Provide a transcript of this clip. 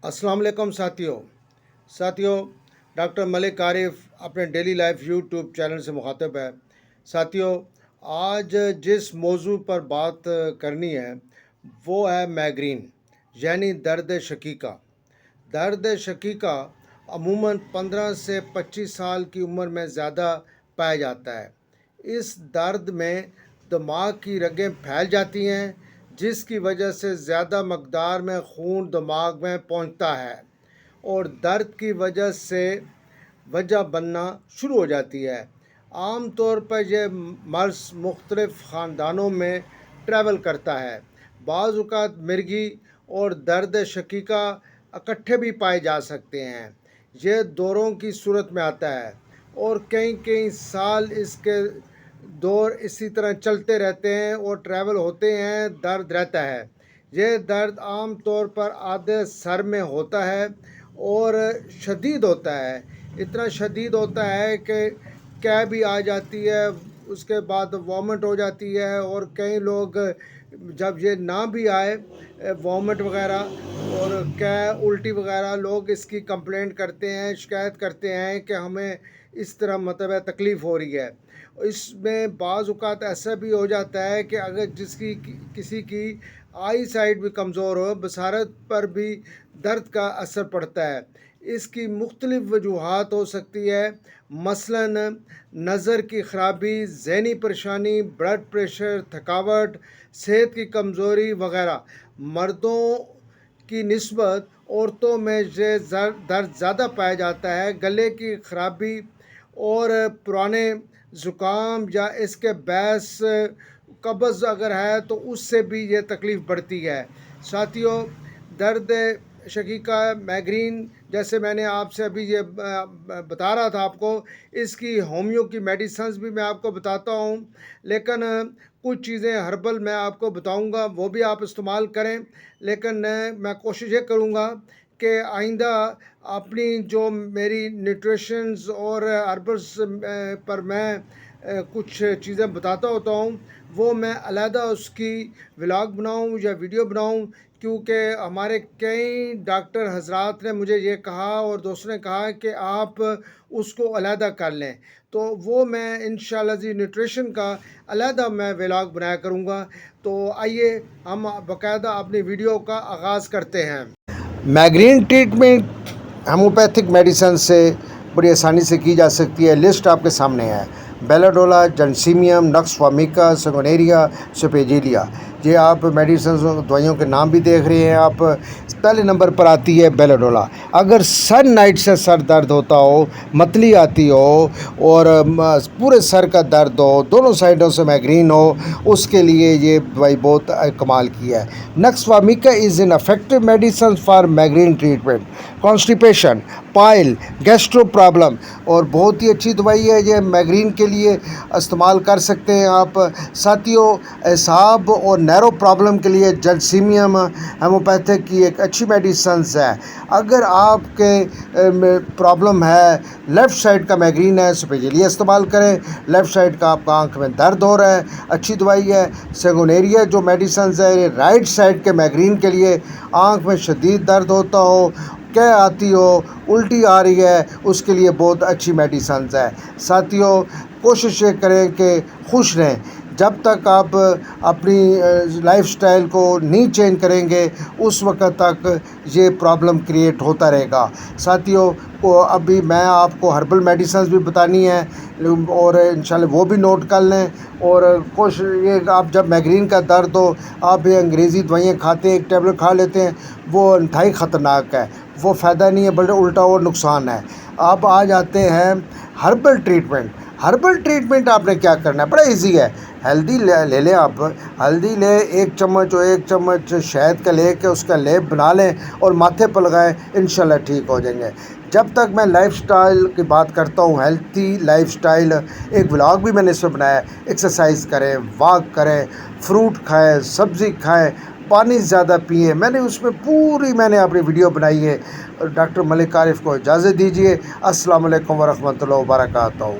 अस्सलाम वालेकुम साथियों डॉक्टर मलिक आरिफ अपने डेली लाइफ यूट्यूब चैनल से मुखातब है। साथियों, आज जिस मौजू पर बात करनी है वो है माइग्रेन यानी दर्द शकीका। दर्द शकीका अमूमन 15 से 25 साल की उम्र में ज़्यादा पाया जाता है। इस दर्द में दिमाग की रगें फैल जाती हैं, जिसकी वजह से ज़्यादा मकदार में खून दिमाग में पहुंचता है और दर्द की वजह से वजह बनना शुरू हो जाती है। आम तौर पर यह मर्ज़ मुख्तलिफ़ ख़ानदानों में ट्रैवल करता है। बाज़ औक़ात मिर्गी और दर्द शकीका इकट्ठे भी पाए जा सकते हैं। यह दौरों की सूरत में आता है और कई कई साल इसके दौर इसी तरह चलते रहते हैं और ट्रैवल होते हैं, दर्द रहता है। यह दर्द आम तौर पर आधे सर में होता है और शदीद होता है। इतना शदीद होता है कि कै भी आ जाती है, उसके बाद वॉमिट हो जाती है। और कई लोग जब ये ना भी आए वॉमिट वगैरह और कै उल्टी वगैरह, लोग इसकी कंप्लेंट करते हैं, शिकायत करते हैं कि हमें इस तरह मतलब तकलीफ़ हो रही है। इसमें बाज़ औक़ात ऐसा भी हो जाता है कि अगर किसी की आई साइड भी कमज़ोर हो, बसारत पर भी दर्द का असर पड़ता है। इसकी मुख्तलिफ़ वजूहात हो सकती है, मसलन नज़र की ख़राबी, ज़हनी परेशानी, ब्लड प्रेशर, थकावट, सेहत की कमज़ोरी वग़ैरह। मर्दों की निस्बत औरतों में ये दर्द ज़्यादा पाया जाता है। गले की ख़राबी और पुराने ज़ुकाम या इसके बैस कब्ज़ अगर है तो उससे भी ये तकलीफ़ बढ़ती है। साथियों, दर्द शकीका माइग्रेन, जैसे मैंने आपसे अभी ये बता रहा था आपको, इसकी होमियो की मेडिसिन्स भी मैं आपको बताता हूँ, लेकिन कुछ चीज़ें हर्बल मैं आपको बताऊँगा, वो भी आप इस्तेमाल करें। लेकिन मैं कोशिश ये करूँगा कि आइंदा अपनी जो मेरी न्यूट्रिशंस और हर्बल्स पर मैं कुछ चीज़ें बताता होता हूँ, वो मैं अलहदा उसकी व्लॉग बनाऊँ या वीडियो बनाऊँ, क्योंकि हमारे कई डॉक्टर हजरात ने मुझे ये कहा और दोस्तों ने कहा कि आप उसको अलहदा कर लें। तो वो मैं इंशाल्लाह जी न्यूट्रिशन का अलहदा मैं व्लॉग बनाया करूँगा। तो आइए हम बाकायदा अपनी वीडियो का आगाज़ करते हैं। माइग्रेन ट्रीटमेंट होम्योपैथिक मेडिसिन से बड़ी आसानी से की जा सकती है। लिस्ट आपके सामने है। बेलाडोला, जनसीमियम, नक्स वामिका, सेगोनेरिया, सुपेजिलिया। ये आप मेडिसिन दवाइयों के नाम भी देख रहे हैं आप। पहले नंबर पर आती है बेलाडोला। अगर सन नाइट से सर दर्द होता हो, मतली आती हो और पूरे सर का दर्द हो, दोनों साइडों से माइग्रेन हो, उसके लिए ये दवाई बहुत कमाल की है। Nux vomica is an effective medicine for migraine treatment, constipation, pile, gastro problem, और बहुत ही अच्छी दवाई है। ये माइग्रेन के लिए इस्तेमाल कर सकते हैं आप। साथियों, एसाब और नैरो प्रॉब्लम के लिए जनसीमियम होम्योपैथिक की एक अच्छी मेडिसिन है। अगर आपके प्रॉब्लम है, लेफ़्ट साइड का माइग्रेन है, सुपेजिलिया इस्तेमाल करें। लेफ़्ट साइड का आपका आंख में दर्द हो रहा है, अच्छी दवाई है। सेगोनेरिया जो मेडिसिन है, ये राइट साइड के माइग्रेन के लिए, आंख में शदीद दर्द होता हो, क्या आती हो, उल्टी आ रही है, उसके लिए बहुत अच्छी मेडिसिन है। साथियों, कोशिश ये करें कि खुश रहें। जब तक आप अपनी लाइफस्टाइल को नहीं चेंज करेंगे, उस वक्त तक ये प्रॉब्लम क्रिएट होता रहेगा। साथियों को अभी मैं आपको हर्बल मेडिसिन भी बतानी है और इंशाल्लाह वो भी नोट कर लें। और कोशिश ये, आप जब माइग्रेन का दर्द हो, आप ये अंग्रेज़ी दवाइयाँ खाते हैं, एक टेबलेट खा लेते हैं, वो इंतहाई ख़तरनाक है, वो फ़ायदा नहीं है बल्कि उल्टा और नुकसान है। अब आ जाते हैं हर्बल ट्रीटमेंट। हर्बल ट्रीटमेंट आपने क्या करना है, बड़ा इजी है। हल्दी ले लें आप, हल्दी ले 1 चम्मच और 1 चम्मच शहद का लेके उसका लेप बना लें और माथे पर लगाएं, इंशाल्लाह ठीक हो जाएंगे। जब तक मैं लाइफस्टाइल की बात करता हूँ, हेल्थी लाइफस्टाइल, एक व्लॉग भी मैंने इस पर बनाया है। एक्सरसाइज करें, वॉक करें, फ्रूट खाएँ, सब्ज़ी खाएँ, पानी ज़्यादा पिए। मैंने उसमें मैंने अपनी वीडियो बनाई है। डॉक्टर मलिक आरिफ को इजाज़त दीजिए। अस्सलाम वालेकुम वरहमतुल्लाहि वबरकातुहू।